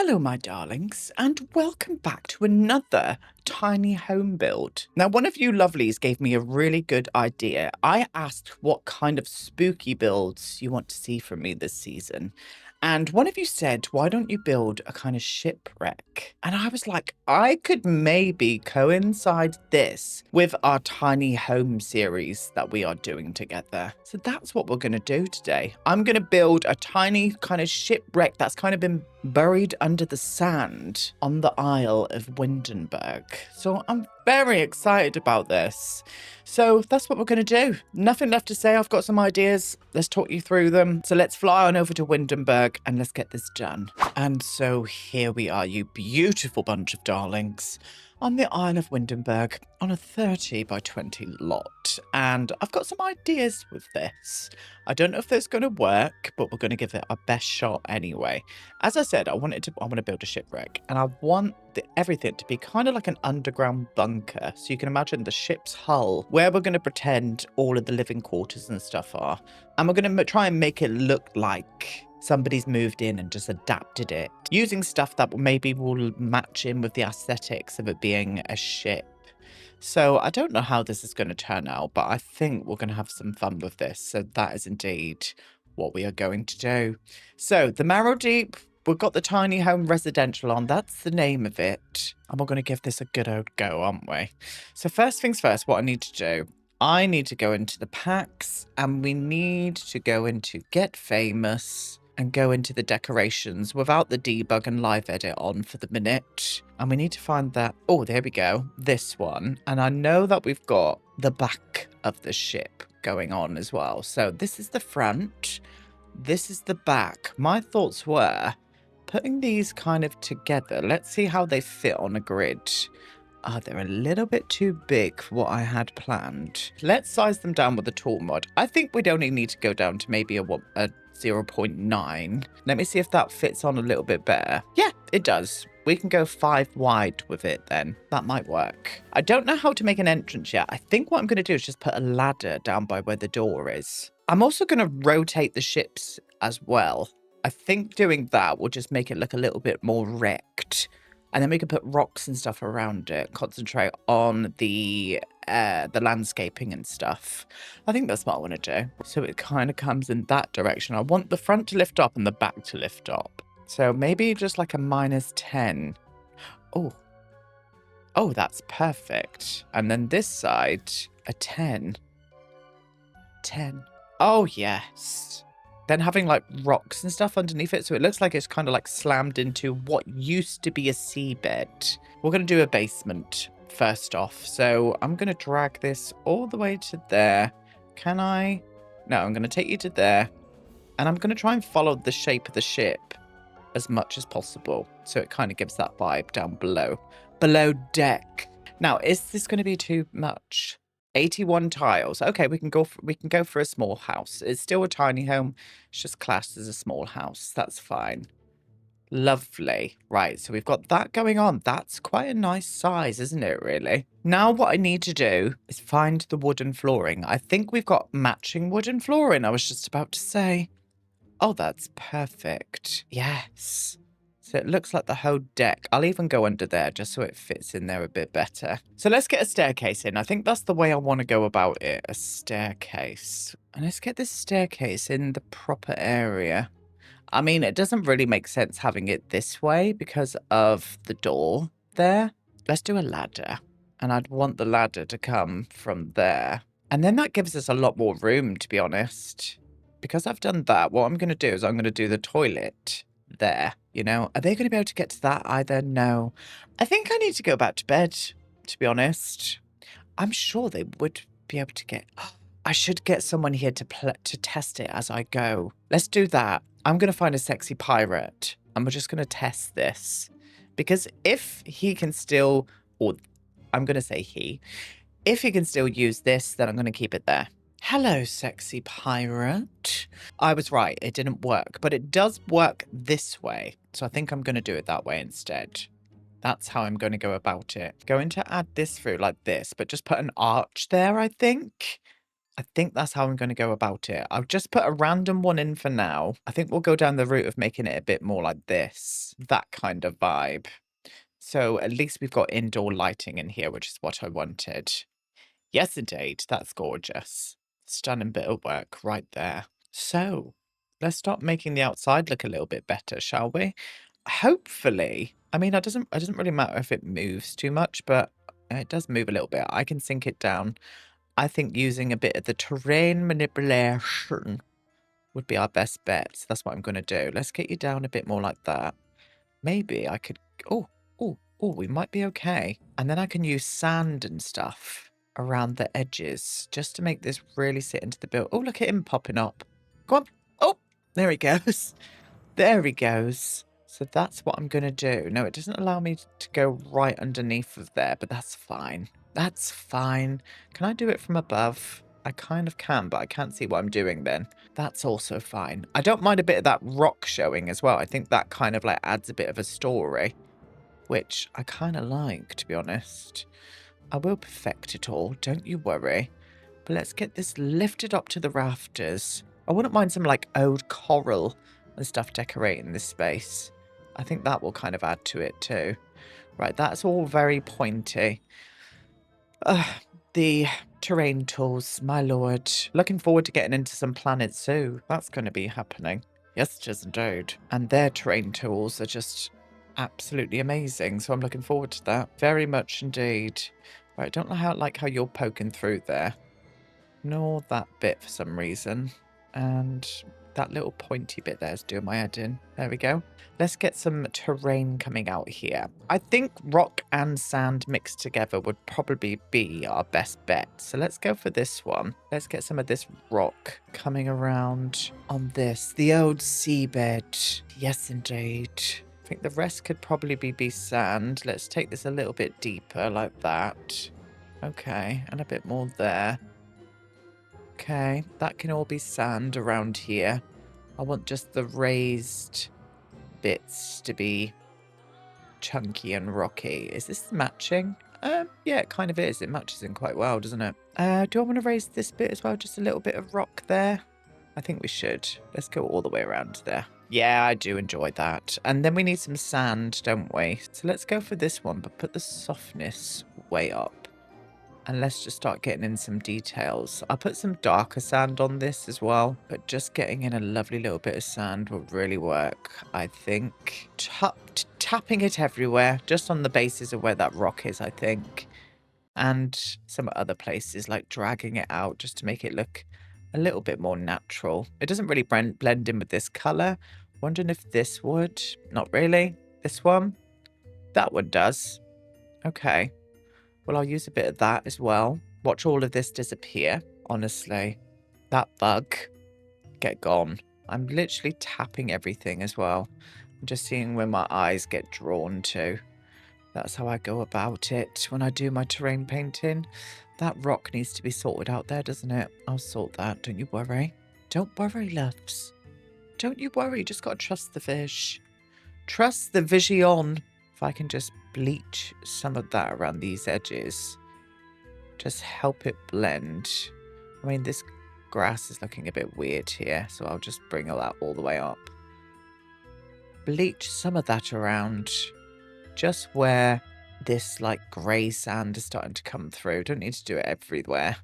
Hello, my darlings, and welcome back to another tiny home build. Now, one of you lovelies gave me a really good idea. I asked what kind of spooky builds you want to see from me this season. And one of you said, why don't you build a kind of shipwreck? And I was like, I could maybe coincide this with our tiny home series that we are doing together. So that's what we're going to do today. I'm going to build a tiny kind of shipwreck that's kind of been buried under the sand on the Isle of Windenburg. So I'm very excited about this. So that's what we're going to do. Nothing left to say. I've got some ideas. Let's talk you through them. So let's fly on over to Windenburg and let's get this done. And so here we are, you beautiful bunch of darlings, on the Isle of Windenburg on a 30 by 20 lot. And I've got some ideas with this. I don't know if that's going to work, but we're going to give it our best shot anyway. As I said, I want to build a shipwreck, and I want everything to be kind of like an underground bunker. So you can imagine the ship's hull, where we're going to pretend all of the living quarters and stuff are. And we're going to try and make it look like somebody's moved in and just adapted it, using stuff that maybe will match in with the aesthetics of it being a ship. So I don't know how this is going to turn out, but I think we're going to have some fun with this. So that is indeed what we are going to do. So the Marrow Deep, we've got the tiny home residential on. That's the name of it. And we're going to give this a good old go, aren't we? So first things first, what I need to do, I need to go into the packs, and we need to go into Get Famous and go into the decorations without the debug and live edit on for the minute. And we need to find that. Oh, there we go. This one. And I know that we've got the back of the ship going on as well. So this is the front. This is the back. My thoughts were putting these kind of together. Let's see how they fit on a grid. Oh, they're a little bit too big for what I had planned. Let's size them down with the tool mod. I think we'd only need to go down to maybe a 0.9. Let me see if that fits on a little bit better. Yeah, it does. We can go 5 wide with it then. That might work. I don't know how to make an entrance yet. I think what I'm going to do is just put a ladder down by where the door is. I'm also going to rotate the ships as well. I think doing that will just make it look a little bit more wrecked. And then we can put rocks and stuff around it, concentrate on the landscaping and stuff. I think that's what I want to do. So it kind of comes in that direction. I want the front to lift up and the back to lift up. So maybe just like a -10. Oh, that's perfect. And then this side, a 10. 10. Oh, yes. Then having like rocks and stuff underneath it, so it looks like it's kind of like slammed into what used to be a seabed. We're going to do a basement first off. So I'm going to drag this all the way to there. Can I? No, I'm going to take you to there. And I'm going to try and follow the shape of the ship as much as possible. So it kind of gives that vibe down below. Below deck. Now, is this going to be too much? 81 tiles. Okay, we can go for a small house. It's still a tiny home. It's just classed as a small house. That's fine. Lovely. Right, so we've got that going on. That's quite a nice size, isn't it, really? Now what I need to do is find the wooden flooring. I think we've got matching wooden flooring, I was just about to say. Oh, that's perfect. Yes. So it looks like the whole deck. I'll even go under there just so it fits in there a bit better. So let's get a staircase in. I think that's the way I want to go about it. A staircase. And let's get this staircase in the proper area. I mean, it doesn't really make sense having it this way because of the door there. Let's do a ladder. And I'd want the ladder to come from there. And then that gives us a lot more room, to be honest. Because I've done that, what I'm going to do is I'm going to do the toilet there, you know. Are they going to be able to get to that either? No. I think I need to go back to bed, to be honest. I'm sure they would be able to get... I should get someone here to test it as I go. Let's do that. I'm going to find a sexy pirate, and we're just going to test this. Because if he can still... Or I'm going to say he. If he can still use this, then I'm going to keep it there. Hello, sexy pirate. I was right, it didn't work, but it does work this way. So I think I'm going to do it that way instead. That's how I'm going to go about it. Going to add this through like this, but just put an arch there, I think. I think that's how I'm going to go about it. I've just put a random one in for now. I think we'll go down the route of making it a bit more like this, that kind of vibe. So at least we've got indoor lighting in here, which is what I wanted. Yes, indeed. That's gorgeous. Stunning bit of work right there. So let's start making the outside look a little bit better, shall we? Hopefully, I mean, it doesn't really matter if it moves too much, but it does move a little bit. I can sink it down. I think using a bit of the terrain manipulation would be our best bet. So that's what I'm going to do. Let's get you down a bit more like that. Maybe I could... Oh, we might be okay. And then I can use sand and stuff around the edges just to make this really sit into the build. Oh, look at him popping up. Go on. Oh, there he goes. There he goes. So that's what I'm going to do. No, it doesn't allow me to go right underneath of there, but that's fine. That's fine. Can I do it from above? I kind of can, but I can't see what I'm doing then. That's also fine. I don't mind a bit of that rock showing as well. I think that kind of like adds a bit of a story, which I kind of like, to be honest. I will perfect it all, don't you worry. But let's get this lifted up to the rafters. I wouldn't mind some like old coral and stuff decorating this space. I think that will kind of add to it too. Right, that's all very pointy. The terrain tools, my lord. Looking forward to getting into some Planet Zoo. That's going to be happening. Yes, it is indeed. And their terrain tools are just absolutely amazing. So I'm looking forward to that. Very much indeed. Right, I don't know like how you're poking through there. Nor that bit for some reason. And that little pointy bit there is doing my head in. There we go. Let's get some terrain coming out here. I think rock and sand mixed together would probably be our best bet. So let's go for this one. Let's get some of this rock coming around on this. The old seabed. Yes, indeed. I think the rest could probably be sand. Let's take this a little bit deeper like that. Okay, and a bit more there. Okay, that can all be sand around here. I want just the raised bits to be chunky and rocky. Is this matching? Yeah, it kind of is. It matches in quite well, doesn't it? Do I want to raise this bit as well? Just a little bit of rock there? I think we should. Let's go all the way around there. Yeah, I do enjoy that. And then we need some sand, don't we? So let's go for this one, but put the softness way up. And let's just start getting in some details. I'll put some darker sand on this as well. But just getting in a lovely little bit of sand will really work, I think. Tapping it everywhere, just on the basis of where that rock is, I think. And some other places, like dragging it out just to make it look a little bit more natural. It doesn't really blend in with this colour. Wondering if this would. Not really. This one? That one does. Okay. Well, I'll use a bit of that as well. Watch all of this disappear. Honestly, that bug, get gone. I'm literally tapping everything as well. I'm just seeing where my eyes get drawn to. That's how I go about it when I do my terrain painting. That rock needs to be sorted out there, doesn't it? I'll sort that, don't you worry. Don't worry, loves. Don't you worry, just gotta trust the fish. Trust the vision. If I can just bleach some of that around these edges, just help it blend. I mean, this grass is looking a bit weird here, so I'll just bring that all the way up. Bleach some of that around, just where this like grey sand is starting to come through. Don't need to do it everywhere,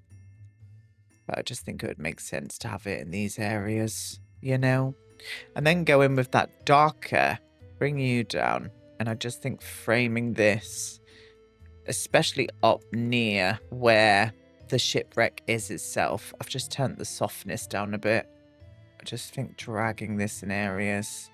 but I just think it would make sense to have it in these areas, you know? And then go in with that darker, bring you down. And I just think framing this, especially up near where the shipwreck is itself, I've just turned the softness down a bit. I just think dragging this in areas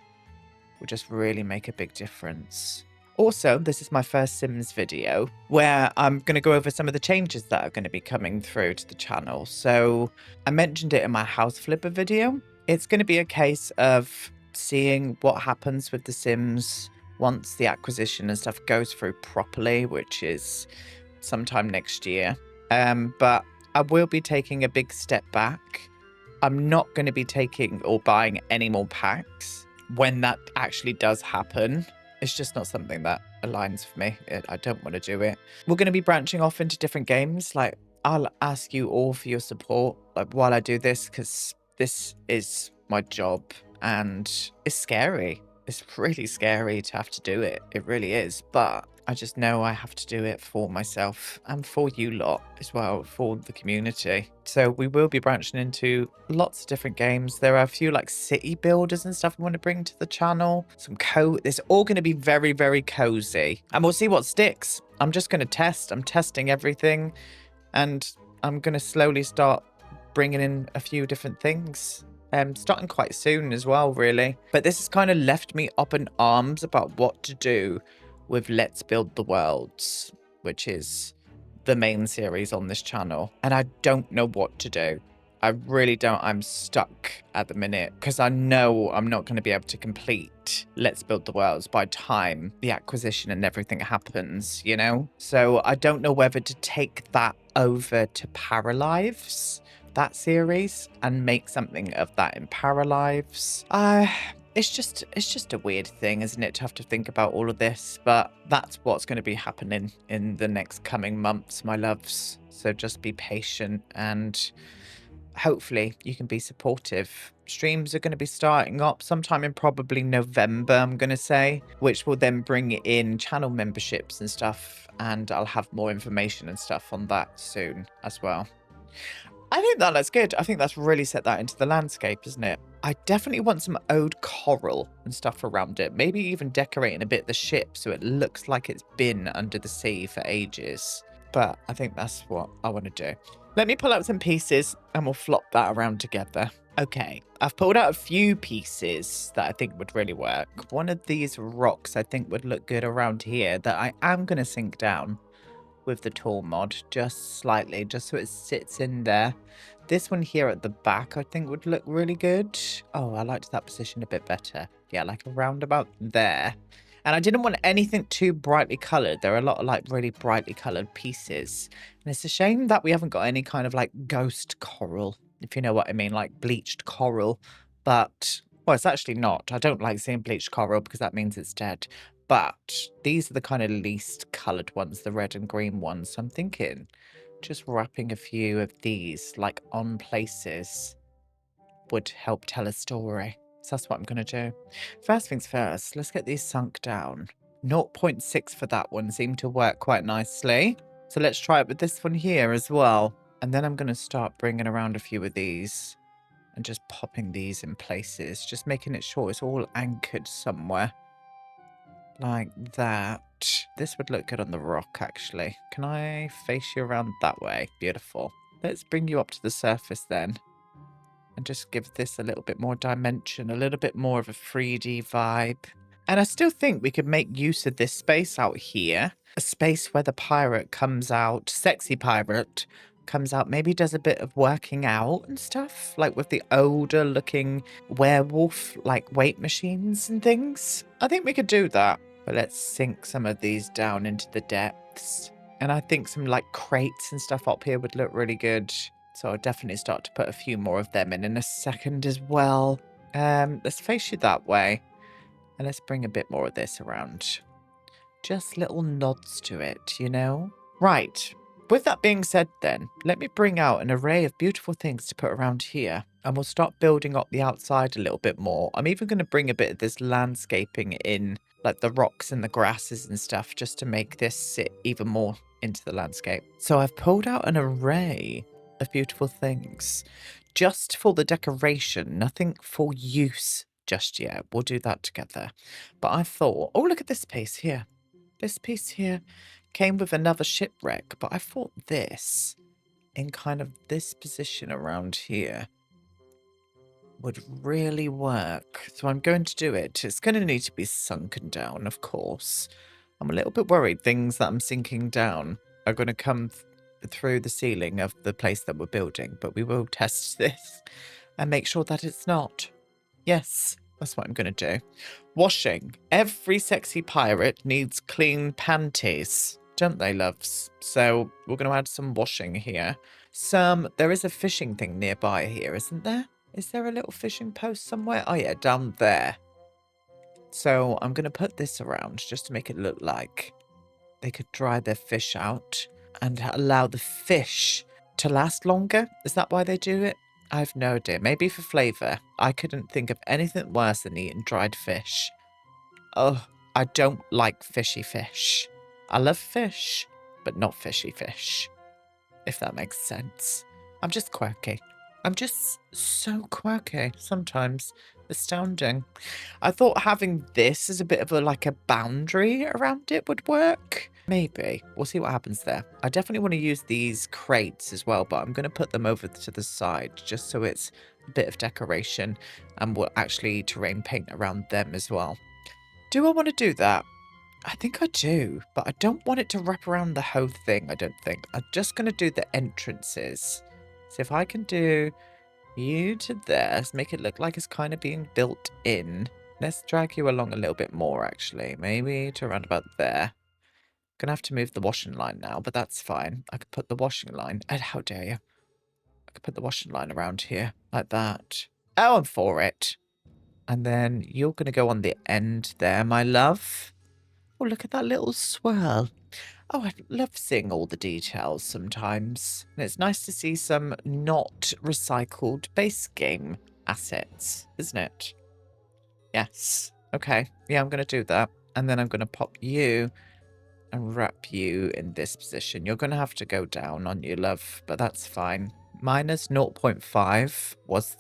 will just really make a big difference. Also, this is my first Sims video where I'm going to go over some of the changes that are going to be coming through to the channel. So I mentioned it in my house flipper video. It's going to be a case of seeing what happens with the Sims once the acquisition and stuff goes through properly, which is sometime next year. But I will be taking a big step back. I'm not going to be taking or buying any more packs when that actually does happen. It's just not something that aligns for me. I don't want to do it. We're going to be branching off into different games. Like, I'll ask you all for your support like while I do this, because this is my job and it's scary. It's really scary to have to do it. It really is. But I just know I have to do it for myself and for you lot as well, for the community. So we will be branching into lots of different games. There are a few like city builders and stuff I want to bring to the channel. It's all going to be very, very cozy. And we'll see what sticks. I'm just going to test. I'm testing everything. And I'm going to slowly start bringing in a few different things. Starting quite soon as well, really. But this has kind of left me up in arms about what to do with Let's Build the Worlds, which is the main series on this channel. And I don't know what to do. I really don't. I'm stuck at the minute because I know I'm not going to be able to complete Let's Build the Worlds by time the acquisition and everything happens, you know? So I don't know whether to take that over to Paralives, that series, and make something of that in Paralives. It's just a weird thing, isn't it, to have to think about all of this? But that's what's going to be happening in the next coming months, my loves. So just be patient and hopefully you can be supportive. Streams are going to be starting up sometime in probably November, I'm going to say, which will then bring in channel memberships and stuff. And I'll have more information and stuff on that soon as well. I think that looks good. I think that's really set that into the landscape, isn't it? I definitely want some oud coral and stuff around it. Maybe even decorating a bit the ship so it looks like it's been under the sea for ages. But I think that's what I want to do. Let me pull out some pieces and we'll flop that around together. Okay, I've pulled out a few pieces that I think would really work. One of these rocks I think would look good around here that I am going to sink down with the tool mod just slightly, just so it sits in there. This one here at the back I think would look really good. Oh, I liked that position a bit better. Yeah, like around about there. And I didn't want anything too brightly coloured. There are a lot of like really brightly coloured pieces. And it's a shame that we haven't got any kind of like ghost coral, if you know what I mean, like bleached coral. But, well, it's actually not. I don't like seeing bleached coral because that means it's dead. But these are the kind of least coloured ones, the red and green ones. So I'm thinking just wrapping a few of these like on places would help tell a story. So that's what I'm going to do. First things first, let's get these sunk down. 0.6 for that one seemed to work quite nicely. So let's try it with this one here as well. And then I'm going to start bringing around a few of these and just popping these in places, just making it sure it's all anchored somewhere. Like that. This would look good on the rock, actually. Can I face you around that way? Beautiful. Let's bring you up to the surface then. And just give this a little bit more dimension, a little bit more of a 3D vibe. And I still think we could make use of this space out here. A space where the pirate comes out, sexy pirate, comes out, maybe does a bit of working out and stuff. Like with the older looking werewolf, like weight machines and things. I think we could do that. But let's sink some of these down into the depths. And I think some like crates and stuff up here would look really good. So I'll definitely start to put a few more of them in a second as well. Let's face you that way. And let's bring a bit more of this around. Just little nods to it, you know? Right. With that being said then, let me bring out an array of beautiful things to put around here. And we'll start building up the outside a little bit more. I'm even going to bring a bit of this landscaping in, like the rocks and the grasses and stuff, just to make this sit even more into the landscape. So I've pulled out an array of beautiful things just for the decoration, nothing for use just yet. We'll do that together. But I thought, oh, look at this piece here. This piece here came with another shipwreck, but I thought this in kind of this position around here would really work. So I'm going to do it. It's going to need to be sunken down, of course. I'm a little bit worried things that I'm sinking down are going to come through the ceiling of the place that we're building, but we will test this and make sure that it's not. Yes, that's what I'm going to do. Washing. Every sexy pirate needs clean panties, don't they, loves? So we're going to add some washing here. There is a fishing thing nearby here, isn't there? Is there a little fishing post somewhere? Oh yeah, down there. So I'm going to put this around just to make it look like they could dry their fish out and allow the fish To last longer? Is that why they do it? I have no idea. Maybe for flavour. I couldn't think of anything worse than eating dried fish. Oh, I don't like fishy fish. I love fish, but not fishy fish, if that makes sense. I'm just quirky. I'm just so quirky sometimes. Astounding. I thought having this as a bit of a boundary around it would work. Maybe. We'll see what happens there. I definitely want to use these crates as well, but I'm going to put them over to the side just so it's a bit of decoration, and we'll actually terrain paint around them as well. Do I want to do that? I think I do, but I don't want it to wrap around the whole thing, I don't think. I'm just going to do the entrances. So if I can do you to there, let's make it look like it's kind of being built in. Let's drag you along a little bit more, actually. Maybe to around about there. Gonna have to move the washing line now, but that's fine. I could put the washing line... And how dare you? I could put the washing line around here, like that. Oh, I'm for it. And then you're gonna go on the end there, my love. Oh, look at that little swirl. Oh, I love seeing all the details sometimes. And it's nice to see some not recycled base game assets, isn't it? Yes. Okay. Yeah, I'm going to do that. And then I'm going to pop you and wrap you in this position. You're going to have to go down on you, love, but that's fine. Minus 0.5 was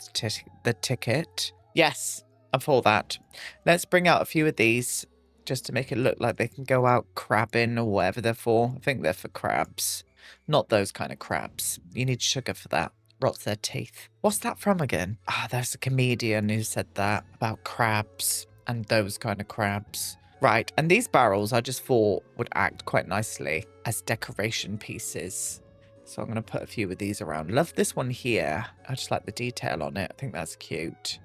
the ticket. Yes, I'm for that. Let's bring out a few of these, just to make it look like they can go out crabbing or whatever they're for. I think they're for crabs. Not those kind of crabs. You need sugar for that. Rots their teeth. What's that from again? Ah, there's a comedian who said that about crabs and those kind of crabs. Right, and these barrels I just thought would act quite nicely as decoration pieces. So I'm going to put a few of these around. Love this one here. I just like the detail on it. I think that's cute.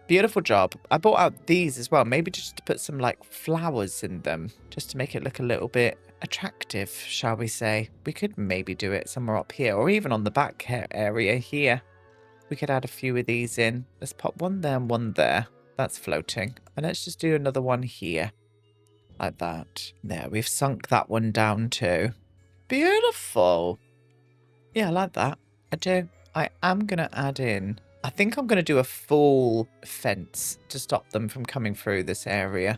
Beautiful job. I bought out these as well. Maybe just to put some flowers in them. Just to make it look a little bit attractive, shall we say. We could maybe do it somewhere up here. Or even on the back area here. We could add a few of these in. Let's pop one there and one there. That's floating. And let's just do another one here. Like that. There, we've sunk that one down too. Beautiful. Yeah, I like that. I do. I am going to add in... I think I'm going to do a full fence to stop them from coming through this area.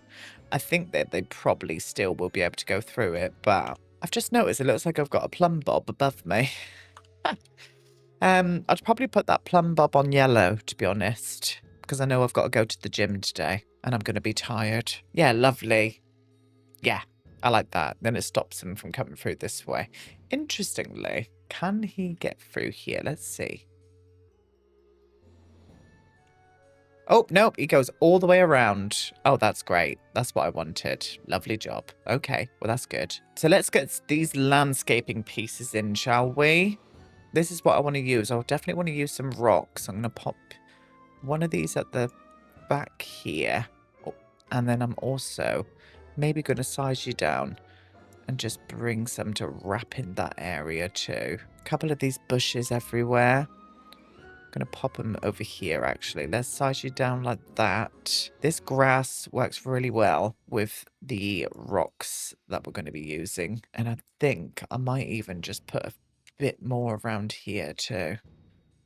I think that they probably still will be able to go through it, but I've just noticed it looks like I've got a plumb bob above me. I'd probably put that plumb bob on yellow, to be honest, because I know I've got to go to the gym today and I'm going to be tired. Yeah, lovely. Yeah, I like that. Then it stops him from coming through this way. Interestingly, can he get through here? Let's see. Oh, nope, he goes all the way around. Oh, that's great. That's what I wanted. Lovely job. Okay, well, that's good. So let's get these landscaping pieces in, shall we? This is what I want to use. I'll definitely want to use some rocks. I'm going to pop one of these at the back here. Oh, and then I'm also maybe going to size you down and just bring some to wrap in that area too. A couple of these bushes everywhere. Going to pop them over here, actually. Let's size you down like that. This grass works really well with the rocks that we're going to be using. And I think I might even just put a bit more around here too.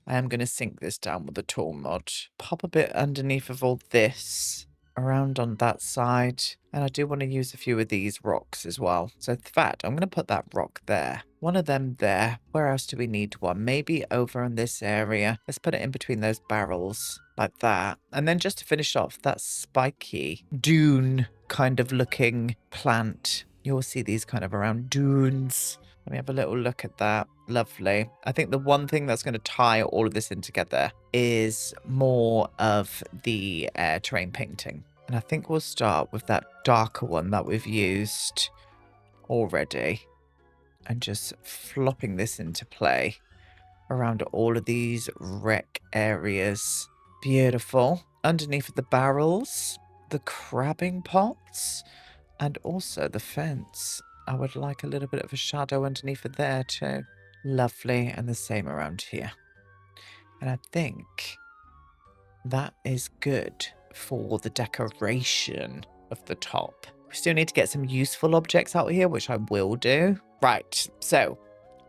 I am going to sink this down with the tool mod. Pop a bit underneath of all this around on that side. And I do want to use a few of these rocks as well. So in fact, I'm going to put that rock there. One of them there. Where else do we need one? Maybe over in this area. Let's put it in between those barrels like that. And then just to finish off, that spiky dune kind of looking plant. You'll see these kind of around dunes. Let me have a little look at that. Lovely. I think the one thing that's going to tie all of this in together is more of the terrain painting. And I think we'll start with that darker one that we've used already. And just flopping this into play around all of these wreck areas. Beautiful. Underneath the barrels, the crabbing pots, and also the fence. I would like a little bit of a shadow underneath it there too. Lovely. And the same around here. And I think that is good for the decoration of the top. We still need to get some useful objects out here, which I will do. Right, so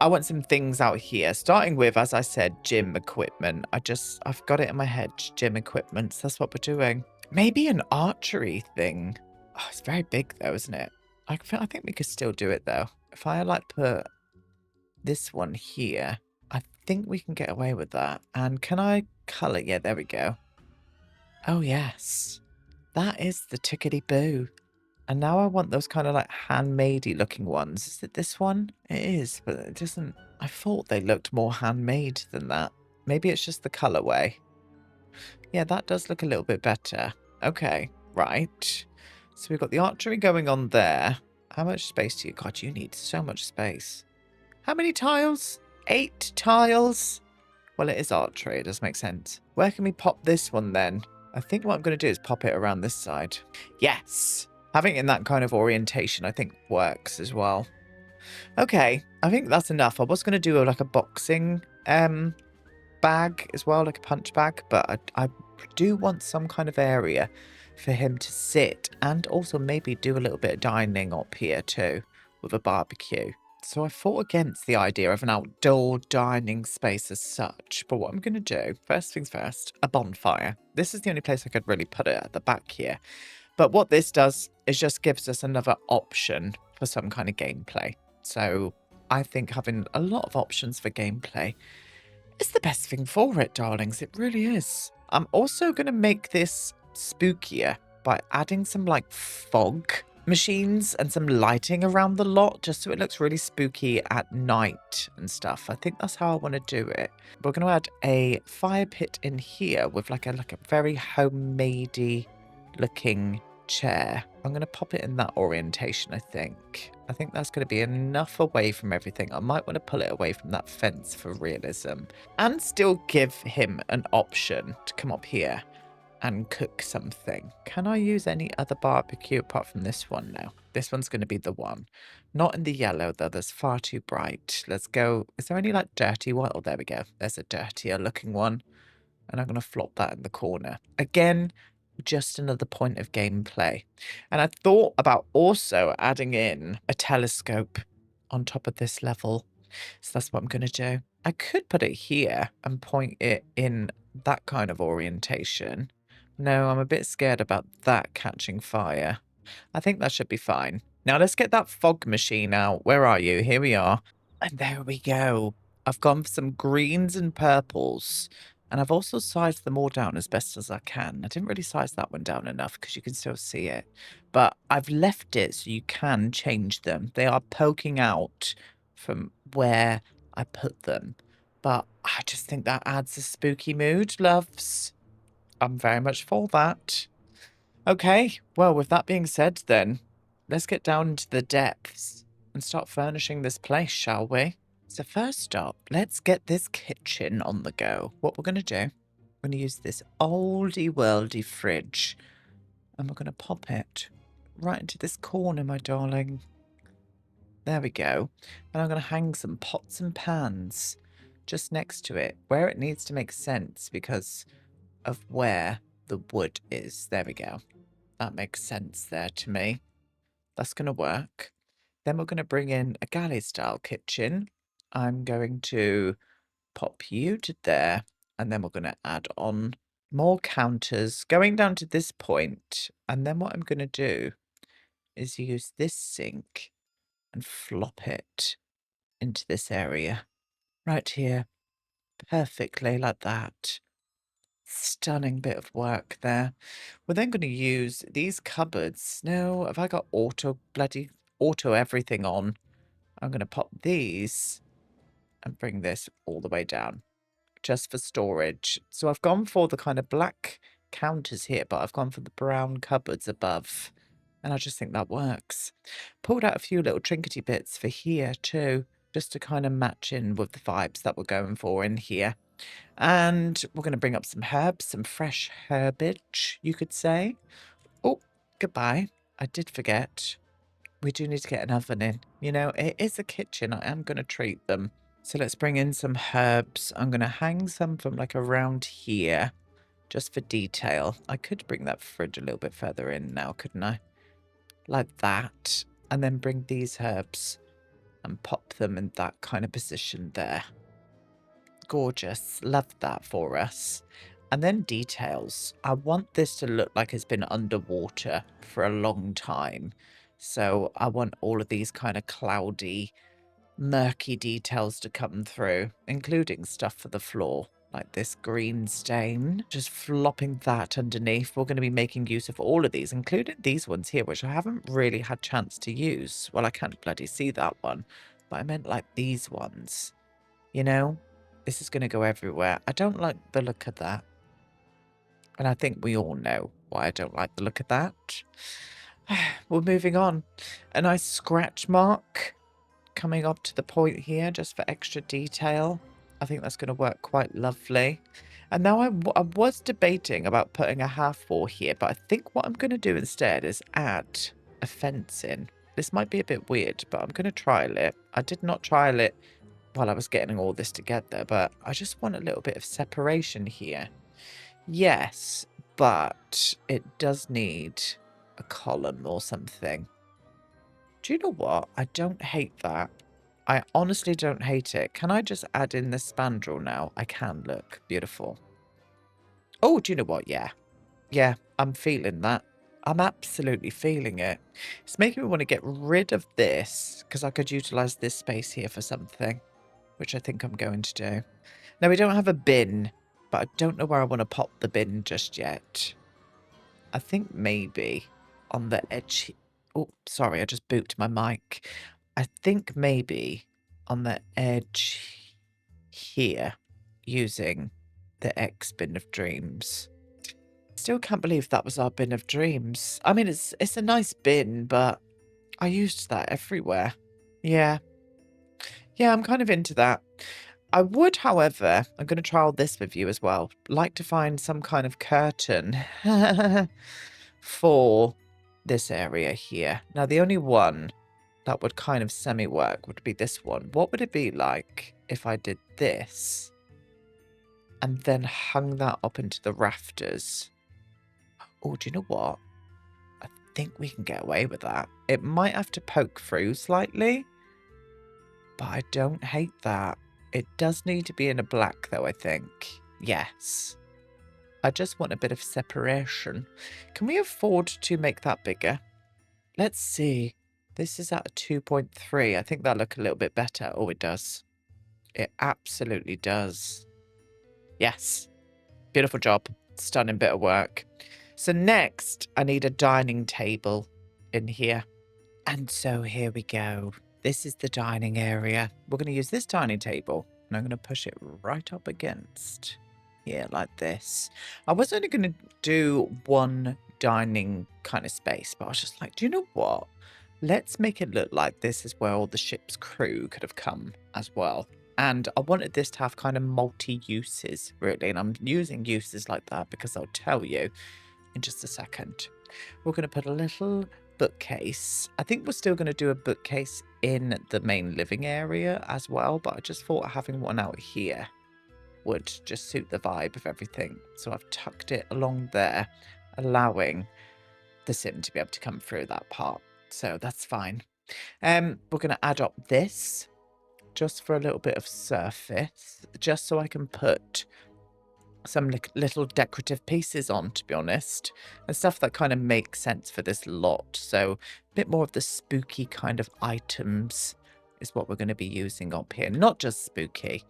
I want some things out here, starting with, as I said, gym equipment. I've got it in my head, gym equipment. So that's what we're doing. Maybe an archery thing. Oh, it's very big though, isn't it? I think we could still do it though. If I like put this one here, I think we can get away with that. And can I color? Yeah, there we go. Oh, yes. That is the tickety-boo. And now I want those kind of like handmade-y looking ones. Is it this one? It is, but it doesn't... I thought they looked more handmade than that. Maybe it's just the colorway. Yeah, that does look a little bit better. Okay, right. So we've got the archery going on there. How much space do you... God, you need so much space. How many tiles? 8 tiles? Well, it is archery. It does make sense. Where can we pop this one then? I think what I'm going to do is pop it around this side. Yes! Having it in that kind of orientation, I think, works as well. Okay, I think that's enough. I was going to do like a boxing bag as well, like a punch bag, but I do want some kind of area for him to sit and also maybe do a little bit of dining up here too with a barbecue. So I fought against the idea of an outdoor dining space as such. But what I'm going to do, first things first, a bonfire. This is the only place I could really put it, at the back here. But what this does is just gives us another option for some kind of gameplay. So I think having a lot of options for gameplay is the best thing for it, darlings. It really is. I'm also going to make this spookier by adding some like fog machines and some lighting around the lot, just so it looks really spooky at night and stuff. I think that's how I want to do it. We're going to add a fire pit in here with like a very homemade-y looking chair. I'm going to pop it in that orientation, I think. I think that's going to be enough away from everything. I might want to pull it away from that fence for realism and still give him an option to come up here and cook something. Can I use any other barbecue apart from this one now? This one's going to be the one. Not in the yellow, though. That's far too bright. Let's go. Is there any, like, dirty one? Oh, there we go. There's a dirtier looking one. And I'm going to flop that in the corner. Again, just another point of gameplay. And I thought about also adding in a telescope on top of this level. So that's what I'm going to do. I could put it here and point it in that kind of orientation. No, I'm a bit scared about that catching fire. I think that should be fine. Now let's get that fog machine out. Where are you? Here we are. And there we go. I've gone for some greens and purples. And I've also sized them all down as best as I can. I didn't really size that one down enough because you can still see it. But I've left it so you can change them. They are poking out from where I put them. But I just think that adds a spooky mood, loves. I'm very much for that. Okay, well, with that being said then, let's get down into the depths and start furnishing this place, shall we? So first up, let's get this kitchen on the go. What we're going to do, we're going to use this oldie-worldy fridge, and we're going to pop it right into this corner, my darling. There we go. And I'm going to hang some pots and pans just next to it, where it needs to make sense because of where the wood is. There we go. That makes sense there to me. That's going to work. Then we're going to bring in a galley-style kitchen. I'm going to pop you to there, and then we're going to add on more counters going down to this point. And then what I'm going to do is use this sink and flop it into this area right here, perfectly like that. Stunning bit of work there. We're then going to use these cupboards. No, have I got auto everything on? I'm going to pop these and bring this all the way down just for storage. So I've gone for the kind of black counters here, but I've gone for the brown cupboards above. And I just think that works. Pulled out a few little trinkety bits for here too, just to kind of match in with the vibes that we're going for in here. And we're going to bring up some herbs, some fresh herbage, you could say. Oh, goodbye. I did forget. We do need to get an oven in. You know, it is a kitchen. I am going to treat them. So let's bring in some herbs. I'm going to hang some from like around here, just for detail. I could bring that fridge a little bit further in now, couldn't I? Like that. And then bring these herbs and pop them in that kind of position there. Gorgeous. Love that for us. And then details. I want this to look like it's been underwater for a long time. So I want all of these kind of cloudy, murky details to come through, including stuff for the floor, like this green stain. Just flopping that underneath. We're going to be making use of all of these, including these ones here, which I haven't really had chance to use. Well, I can't bloody see that one, but I meant like these ones. You know, this is going to go everywhere. I don't like the look of that. And I think we all know why I don't like the look of that. We're moving on. A nice scratch mark coming up to the point here just for extra detail. I think that's going to work quite lovely. And now I was debating about putting a half wall here, but I think what I'm going to do instead is add a fence in. This might be a bit weird, but I'm going to trial it. I did not trial it while I was getting all this together, but I just want a little bit of separation here. Yes, but it does need a column or something. Do you know what? I don't hate that. I honestly don't hate it. Can I just add in the spandrel now? I can, look. Beautiful. Oh, do you know what? Yeah. Yeah, I'm feeling that. I'm absolutely feeling it. It's making me want to get rid of this because I could utilize this space here for something, which I think I'm going to do. Now, we don't have a bin, but I don't know where I want to pop the bin just yet. I think maybe on the edge. Oh, sorry, I just booped my mic. I think maybe on the edge here using the X bin of dreams. Still can't believe that was our bin of dreams. I mean, it's a nice bin, but I used that everywhere. Yeah. Yeah, I'm kind of into that. I would, however, I'm going to trial this with you as well, like to find some kind of curtain for this area here. Now, the only one that would kind of semi-work would be this one. What would it be like if I did this and then hung that up into the rafters? Oh, do you know what? I think we can get away with that. It might have to poke through slightly, but I don't hate that. It does need to be in a black, though, I think. Yes. I just want a bit of separation. Can we afford to make that bigger? Let's see. This is at a 2.3. I think that'll look a little bit better. Oh, it does. It absolutely does. Yes. Beautiful job. Stunning bit of work. So next, I need a dining table in here. And so here we go. This is the dining area. We're going to use this dining table, and I'm going to push it right up against here like this. I was only going to do one dining kind of space, but I was just like, do you know what? Let's make it look like this is where all the ship's crew could have come as well. And I wanted this to have kind of multi-uses, really. And I'm using uses like that because I'll tell you in just a second. We're going to put a little bookcase. I think we're still going to do a bookcase in the main living area as well, but I just thought having one out here would just suit the vibe of everything. So I've tucked it along there, allowing the sim to be able to come through that part. So that's fine. We're going to add up this just for a little bit of surface, just so I can put some little decorative pieces on, to be honest, and stuff that kind of makes sense for this lot. So a bit more of the spooky kind of items is what we're going to be using up here. Not just spooky,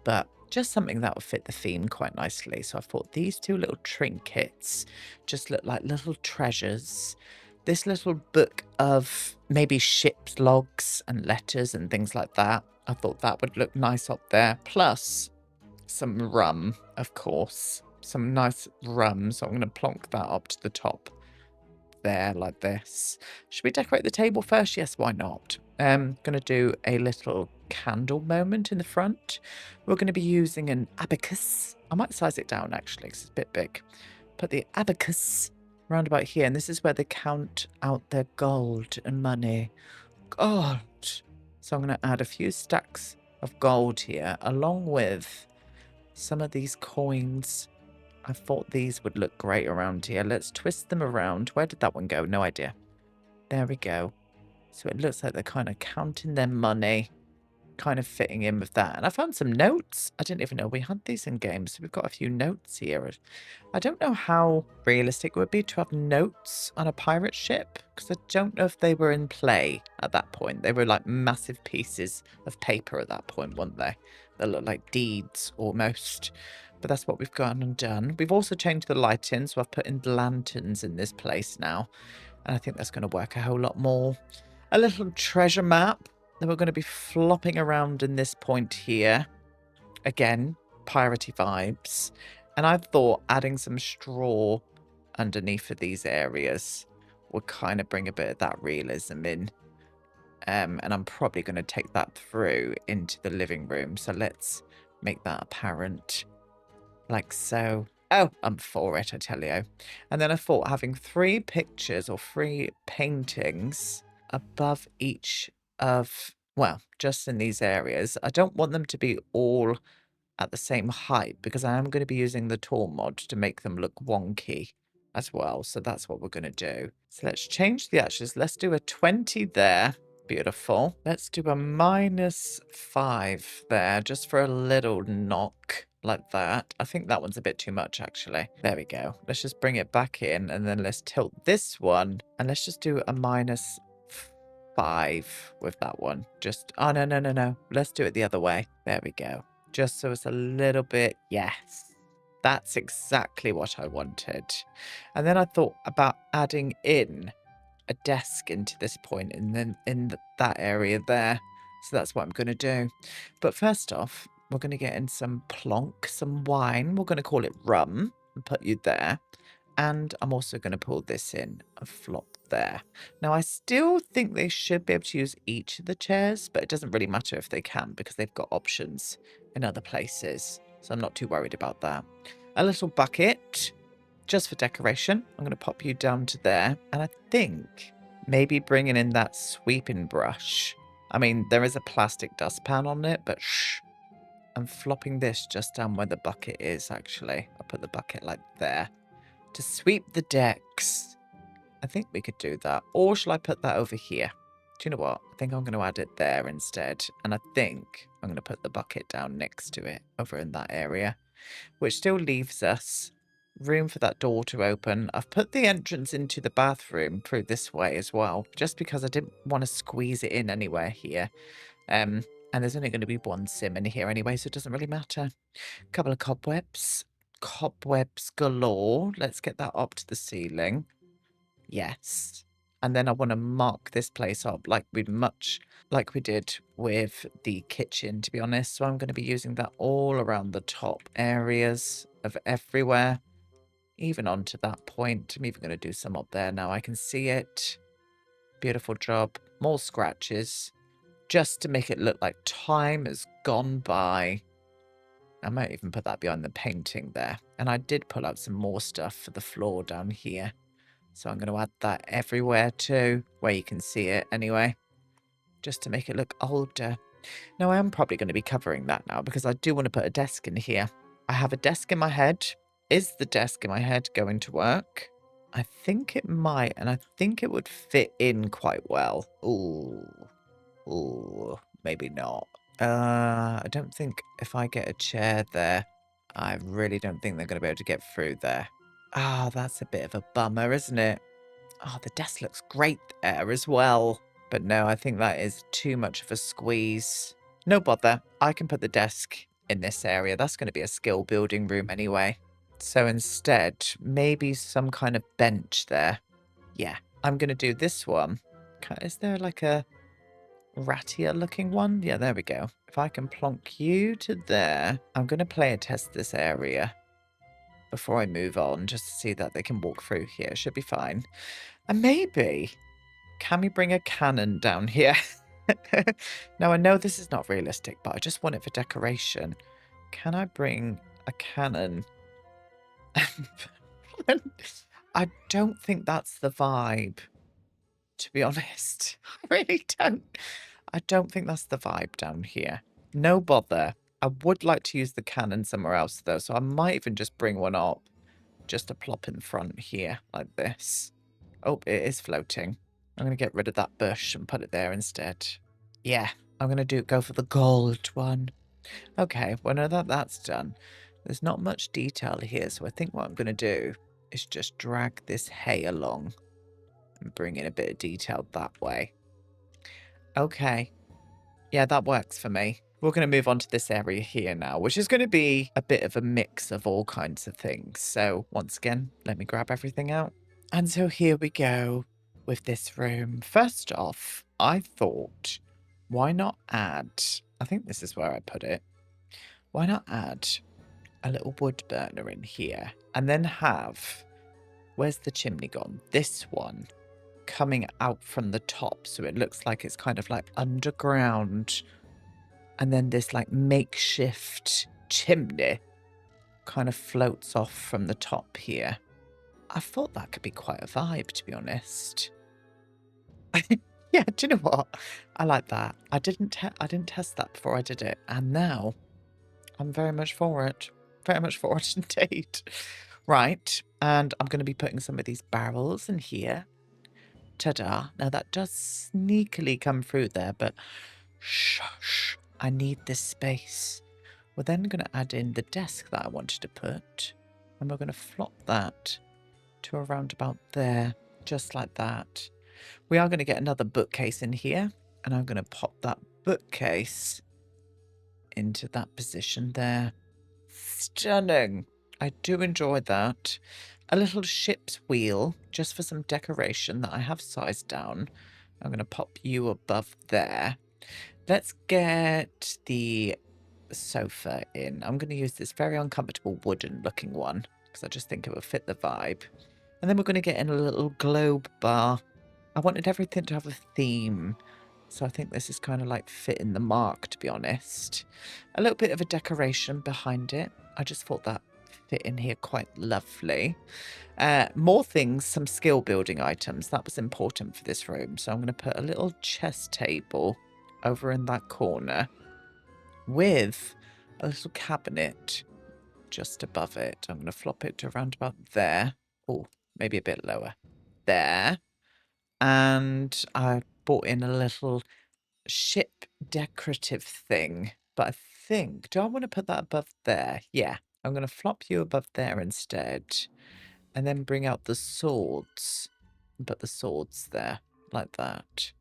but just something that will fit the theme quite nicely. So I thought these two little trinkets just look like little treasures. This little book of maybe ship's logs and letters and things like that. I thought that would look nice up there. Plus some rum, of course. Some nice rum. So I'm going to plonk that up to the top there like this. Should we decorate the table first? Yes, why not? Going to do a little candle moment in the front. We're going to be using an abacus. I might size it down actually because it's a bit big. Put the abacus round about here, and this is where they count out their gold and money. Gold. So I'm going to add a few stacks of gold here, along with some of these coins. I thought these would look great around here. Let's twist them around. Where did that one go? No idea. There we go. So it looks like they're kind of counting their money, kind of fitting in with that. And I found some notes. I didn't even know we had these in games. So we've got a few notes here. I don't know how realistic it would be to have notes on a pirate ship, because I don't know if they were in play at that point. They were like massive pieces of paper at that point, weren't they? They look like deeds almost. But that's what we've gone and done. We've also changed the lighting, so I've put in lanterns in this place now. And I think that's going to work a whole lot more. A little treasure map that we're going to be flopping around in this point here. Again, piratey vibes. And I thought adding some straw underneath for these areas would kind of bring a bit of that realism in. And I'm probably going to take that through into the living room. So let's make that apparent. Like so. Oh, I'm for it, I tell you. And then I thought having 3 pictures or 3 paintings above each of, well, just in these areas. I don't want them to be all at the same height because I am going to be using the tall mod to make them look wonky as well. So that's what we're going to do. So let's change the ashes. Let's do a 20 there. Beautiful. Let's do a -5 there just for a little knock like that. I think that one's a bit too much actually. There we go. Let's just bring it back in and then let's tilt this one and let's just do a -5 with that one. Just, oh no. Let's do it the other way. There we go. Just so it's a little bit, yes. That's exactly what I wanted. And then I thought about adding in a desk into this point and then in that area there. So that's what I'm going to do. But first off, we're going to get in some plonk, some wine. We're going to call it rum and put you there. And I'm also going to pull this in and flop there. Now, I still think they should be able to use each of the chairs, but it doesn't really matter if they can because they've got options in other places. So I'm not too worried about that. A little bucket. Just for decoration, I'm going to pop you down to there. And I think maybe bringing in that sweeping brush. I mean, there is a plastic dustpan on it, but shh. I'm flopping this just down where the bucket is, actually. I'll put the bucket like there. To sweep the decks. I think we could do that. Or shall I put that over here? Do you know what? I think I'm going to add it there instead. And I think I'm going to put the bucket down next to it over in that area. Which still leaves us room for that door to open. I've put the entrance into the bathroom through this way as well, just because I didn't want to squeeze it in anywhere here. And there's only going to be one sim in here anyway, so it doesn't really matter. A couple of cobwebs. Cobwebs galore. Let's get that up to the ceiling. Yes. And then I want to mark this place up like we did with the kitchen, to be honest. So I'm going to be using that all around the top areas of everywhere. Even onto that point. I'm even going to do some up there now. I can see it. Beautiful job. More scratches. Just to make it look like time has gone by. I might even put that behind the painting there. And I did pull out some more stuff for the floor down here. So I'm going to add that everywhere too, where you can see it anyway. Just to make it look older. Now I am probably going to be covering that now because I do want to put a desk in here. I have a desk in my head. Is the desk in my head going to work? I think it might, and I think it would fit in quite well. Ooh, maybe not. I don't think if I get a chair there, I really don't think they're going to be able to get through there. Ah, that's a bit of a bummer, isn't it? Oh, the desk looks great there as well. But no, I think that is too much of a squeeze. No bother. I can put the desk in this area. That's going to be a skill building room anyway. So instead, maybe some kind of bench there. Yeah, I'm going to do this one. Is there like a rattier looking one? Yeah, there we go. If I can plonk you to there, I'm going to play a test this area before I move on, just to see that they can walk through here. It should be fine. And maybe, can we bring a cannon down here? Now, I know this is not realistic, but I just want it for decoration. Can I bring a cannon? I don't think that's the vibe, to be honest. I really don't. I don't think that's the vibe down here. No bother. I would like to use the cannon somewhere else, though, so I might even just bring one up just to plop in front here, like this. Oh, it is floating. I'm going to get rid of that bush and put it there instead. Yeah, I'm going to go for the gold one. Okay, well, now that that's done, there's not much detail here. So I think what I'm going to do is just drag this hay along and bring in a bit of detail that way. Okay. Yeah, that works for me. We're going to move on to this area here now, which is going to be a bit of a mix of all kinds of things. So once again, let me grab everything out. And so here we go with this room. First off, I thought, why not add, I think this is where I put it. Why not add a little wood burner in here and then have, where's the chimney gone? This one coming out from the top. So it looks like it's kind of like underground. And then this like makeshift chimney kind of floats off from the top here. I thought that could be quite a vibe, to be honest. Yeah, do you know what? I like that. I didn't test that before I did it. And now I'm very much for it. Very much for it indeed. Right. And I'm going to be putting some of these barrels in here. Ta-da. Now that does sneakily come through there, but shush. I need this space. We're then going to add in the desk that I wanted to put. And we're going to flop that to around about there. Just like that. We are going to get another bookcase in here. And I'm going to pop that bookcase into that position there. Stunning. I do enjoy that. A little ship's wheel, just for some decoration that I have sized down. I'm going to pop you above there. Let's get the sofa in. I'm going to use this very uncomfortable wooden looking one, because I just think it will fit the vibe. And then we're going to get in a little globe bar. I wanted everything to have a theme. So I think this is kind of like fitting the mark, to be honest. A little bit of a decoration behind it. I just thought that fit in here quite lovely. More things, some skill building items. That was important for this room. So I'm going to put a little chess table over in that corner with a little cabinet just above it. I'm going to flop it to around about there. Oh, maybe a bit lower. There. And I brought in a little ship decorative thing. But I think, do I want to put that above there? Yeah, I'm going to flop you above there instead. And then bring out the swords. And put the swords there, like that.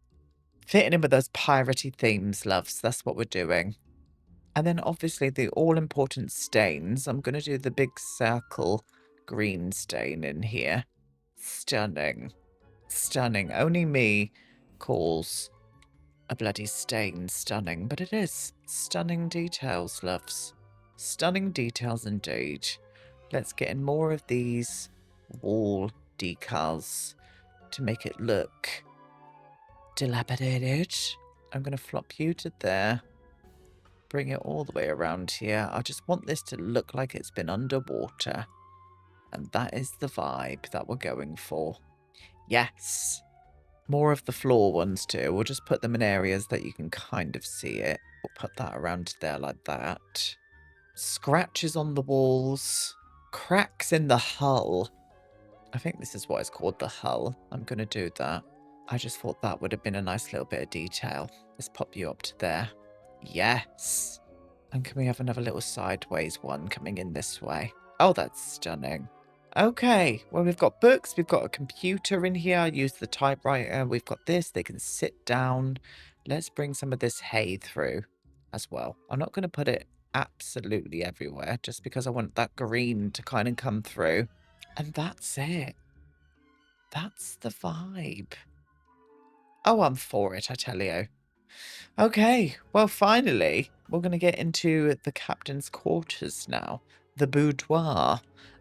Fitting in with those piratey themes, loves. That's what we're doing. And then obviously the all-important stains. I'm going to do the big circle green stain in here. Stunning. Stunning. Only me calls a bloody stain stunning, but it is. Stunning details, loves. Stunning details indeed. Let's get in more of these wall decals to make it look dilapidated. I'm going to flop you to there. Bring it all the way around here. I just want this to look like it's been underwater. And that is the vibe that we're going for. Yes. More of the floor ones too. We'll just put them in areas that you can kind of see it. We'll put that around there like that. Scratches on the walls. Cracks in the hull. I think this is what it's called, the hull. I'm going to do that. I just thought that would have been a nice little bit of detail. Let's pop you up to there. Yes. And can we have another little sideways one coming in this way? Oh, that's stunning. Okay, well, we've got books. We've got a computer in here. I use the typewriter. We've got this. They can sit down. Let's bring some of this hay through as well. I'm not going to put it absolutely everywhere just because I want that green to kind of come through. And that's it. That's the vibe. Oh, I'm for it, I tell you. Okay, well, finally, we're going to get into the captain's quarters now. The boudoir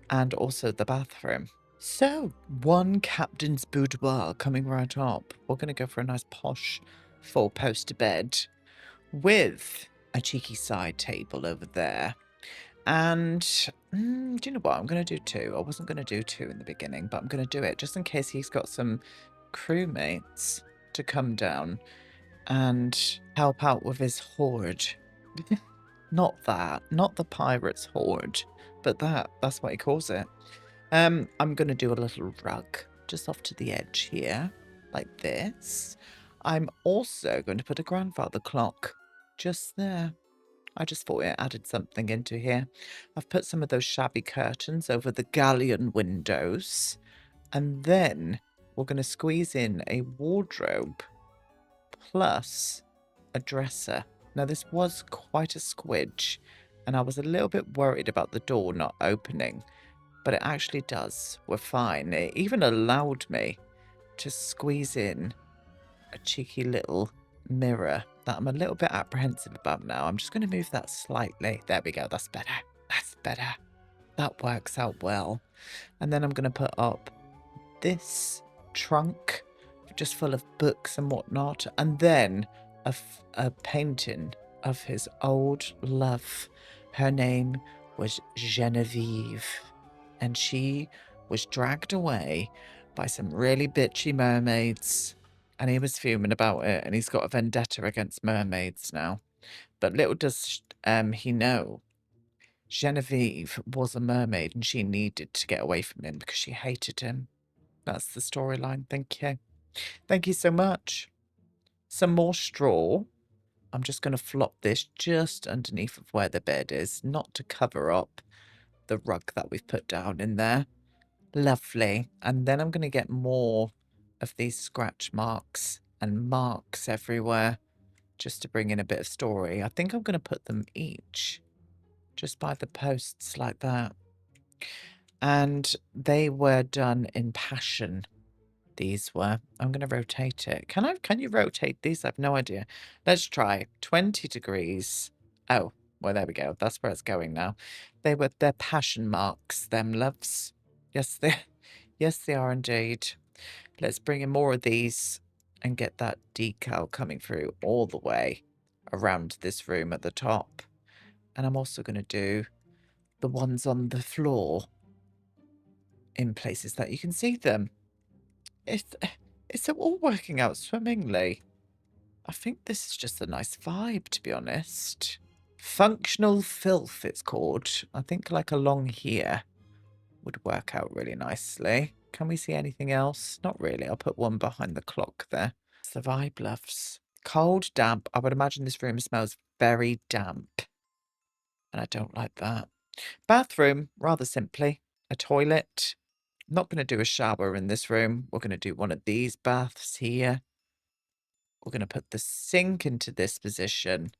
and also the bathroom. So, one captain's boudoir coming right up. We're going to go for a nice posh four-poster bed with a cheeky side table over there. And do you know what? I'm going to do two. I wasn't going to do two in the beginning, but I'm going to do it just in case he's got some crewmates to come down and help out with his hoard. Not that. Not the pirate's hoard. But that's what he calls it. I'm going to do a little rug just off to the edge here. like this. I'm also going to put a grandfather clock just there. I just thought it added something into here. I've put some of those shabby curtains over the galleon windows. And then we're going to squeeze in a wardrobe plus a dresser. Now, this was quite a squidge, and I was a little bit worried about the door not opening, but it actually does. We're fine. It even allowed me to squeeze in a cheeky little mirror that I'm a little bit apprehensive about now. I'm just going to move that slightly. There we go. That's better. That's better. That works out well. And then I'm going to put up this trunk just full of books and whatnot, and then a painting of his old love. Her name was Genevieve, and she was dragged away by some really bitchy mermaids, and he was fuming about it, and he's got a vendetta against mermaids now. But little does he know, Genevieve was a mermaid, and she needed to get away from him because she hated him. That's the storyline. Thank you. Thank you so much. Some more straw. I'm just going to flop this just underneath of where the bed is, not to cover up the rug that we've put down in there. Lovely. And then I'm going to get more of these scratch marks and marks everywhere just to bring in a bit of story. I think I'm going to put them each just by the posts like that. And they were done in passion. These were. I'm going to rotate it. Can you rotate these? I have no idea. Let's try 20 degrees. Oh, well, there we go. That's where it's going now. They're passion marks, them loves. Yes, they are indeed. Let's bring in more of these and get that decal coming through all the way around this room at the top. And I'm also going to do the ones on the floor in places that you can see them. It's all working out swimmingly. I think this is just a nice vibe, to be honest. Functional filth, it's called. I think like along here would work out really nicely. Can we see anything else? Not really. I'll put one behind the clock there. It's the vibe, loves. Cold, damp. I would imagine this room smells very damp. And I don't like that. Bathroom, rather simply. A toilet. I'm not going to do a shower in this room. We're going to do one of these baths here. We're going to put the sink into this position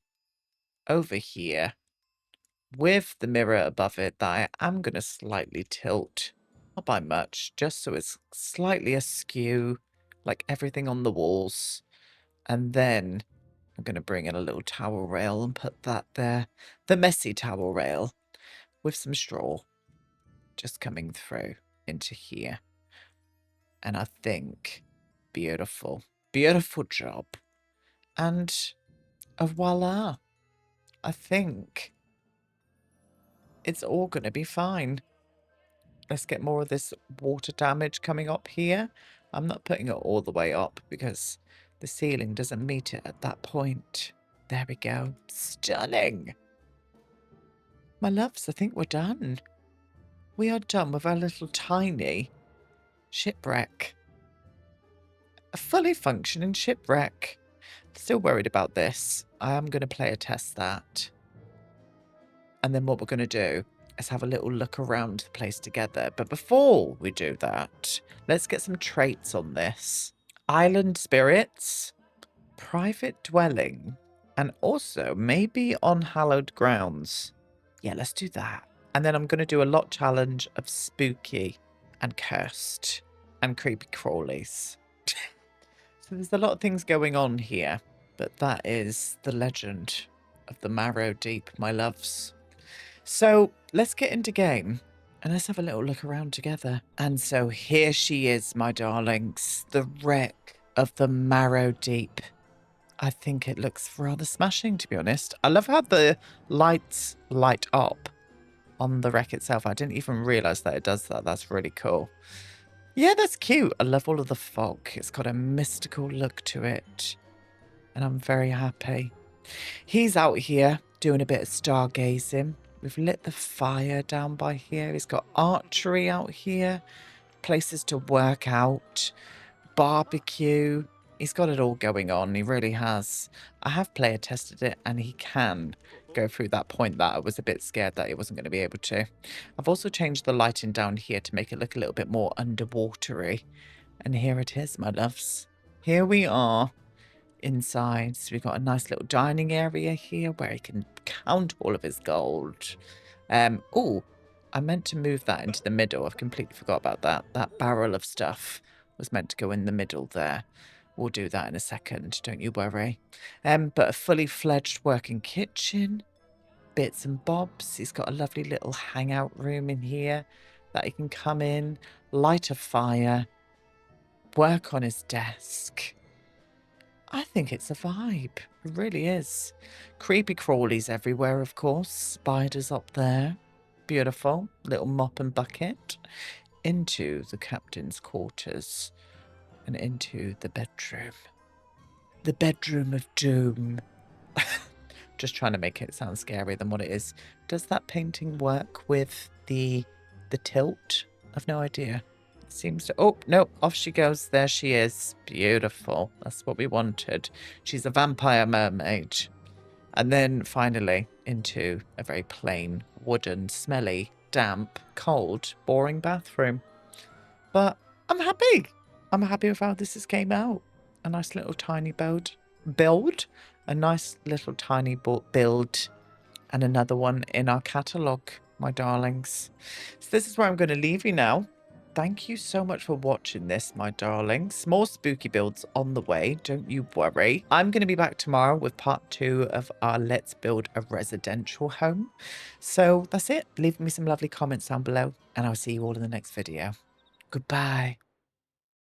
over here with the mirror above it that I am going to slightly tilt. Not by much, just so it's slightly askew, like everything on the walls. And then I'm going to bring in a little towel rail and put that there. The messy towel rail with some straw just coming through into here. And I think, beautiful, beautiful job. And voila, I think it's all going to be fine. Let's get more of this water damage coming up here. I'm not putting it all the way up because the ceiling doesn't meet it at that point. There we go. Stunning. My loves, I think we're done. We are done with our little tiny shipwreck. A fully functioning shipwreck. Still worried about this. I am going to play a test that. And then what we're going to do is have a little look around the place together. But before we do that, let's get some traits on this. Island spirits, private dwelling, and also maybe on hallowed grounds. Yeah, let's do that. And then I'm going to do a lot challenge of spooky and cursed and creepy crawlies. So there's a lot of things going on here. But that is the legend of the Marrow Deep, my loves. So let's get into game and let's have a little look around together. And so here she is, my darlings, the wreck of the Marrow Deep. I think it looks rather smashing, to be honest. I love how the lights light up on the wreck itself. I didn't even realise that it does that. That's really cool. Yeah, that's cute. I love all of the fog. It's got a mystical look to it. And I'm very happy. He's out here doing a bit of stargazing. We've lit the fire down by here. He's got archery out here. Places to work out. barbecue. He's got it all going on. He really has. I have player tested it and he can go through that point that I was a bit scared that he wasn't going to be able to. I've also changed the lighting down here to make it look a little bit more underwatery. And here it is, my loves. Here we are inside. So we've got a nice little dining area here where he can count all of his gold. Oh, I meant to move that into the middle. I've completely forgot about that. That barrel of stuff was meant to go in the middle there. We'll do that in a second, don't you worry. But a fully fledged working kitchen. Bits and bobs. He's got a lovely little hangout room in here that he can come in, light a fire, work on his desk. I think it's a vibe. It really is. Creepy crawlies everywhere, of course. Spiders up there. Beautiful. Little mop and bucket. Into the captain's quarters. And into the bedroom. The bedroom of doom. Just trying to make it sound scarier than what it is. Does that painting work with the tilt? I've no idea. It seems to... Oh, no. Off she goes. There she is. Beautiful. That's what we wanted. She's a vampire mermaid. And then finally into a very plain, wooden, smelly, damp, cold, boring bathroom. But I'm happy. I'm happy with how this has came out. A nice little tiny build. A nice little tiny build. And another one in our catalogue, my darlings. So this is where I'm going to leave you now. Thank you so much for watching this, my darlings. More spooky builds on the way, don't you worry. I'm going to be back tomorrow with part 2 of our Let's Build a Residential Home. So that's it. Leave me some lovely comments down below, and I'll see you all in the next video. Goodbye.